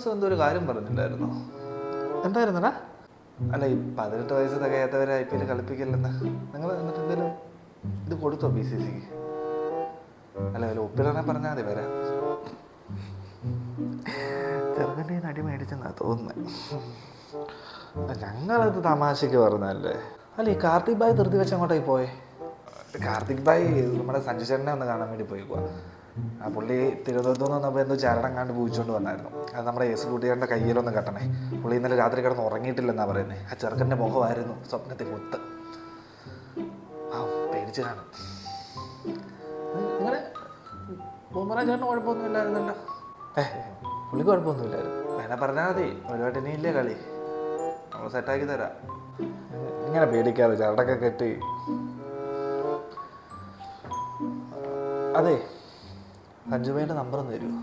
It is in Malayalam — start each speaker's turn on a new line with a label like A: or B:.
A: ദിവസം എന്തോ ഒരു കാര്യം പറഞ്ഞിട്ടുണ്ടായിരുന്നു.
B: എന്തായിരുന്നടാ?
A: അല്ല, ഈ 18 വയസ്സ് തികയാത്തവരെ IPL കളിപ്പിക്കില്ലെന്ന് നിങ്ങൾ എന്നിട്ട് എന്തെങ്കിലും ഇത് കൊടുത്തോ BCCക്ക്? അല്ല, വല്ല ഒപ്പിടാനെ പറഞ്ഞാൽ മതി വരാം. ചെറുക്കൻ്റെ അടി മേടിച്ചെന്നാ തോന്നുന്നത്. ഞങ്ങളത് തമാശക്ക് പറഞ്ഞല്ലേ. അല്ല, ഈ കാർത്തിക് ഭായ് ധൃതി വെച്ച് അങ്ങോട്ടേക്ക് പോയേ? കാർത്തിക് ഭായ് നമ്മുടെ സഞ്ജു ചേട്ടനെ ഒന്ന് കാണാൻ വേണ്ടി പോയിക്കുവാ. ആ പുള്ളി തിരുവനന്തപുരത്ത് നിന്ന് വന്നപ്പോൾ എന്തോ ചരടങ്ങാണ്ട് പൂജിച്ചുകൊണ്ട് വന്നായിരുന്നു. അത് നമ്മുടെ യേശുകുട്ടിയുടെ കയ്യിലൊന്ന് കെട്ടണേ. പുള്ളി ഇന്നലെ രാത്രി കിടന്ന് ഉറങ്ങിയിട്ടില്ലെന്നാണ് പറയുന്നത്. ആ ചെറുക്കൻ്റെ മുഖമായിരുന്നു സ്വപ്നത്തിൽ കുത്ത്. ആ പേടിച്ച് കാണും. നിങ്ങളെ ബുംറ ചേട്ടന് കുഴപ്പമൊന്നുമില്ലായിരുന്നല്ലോ? പുള്ളിക്ക് കുഴപ്പമൊന്നുമില്ലായിരുന്നു. വേണേ പറഞ്ഞാൽ മതി, ഒരുപാട് ഇനിയില്ലേ കളി, നമ്മൾ സെറ്റാക്കി തരാം. ഇങ്ങനെ പേടിക്കാതെ ചരടൊക്കെ കെട്ടി. അതെ, സഞ്ജുബായിൻ്റെ നമ്പർ ഒന്ന് തരുമോ?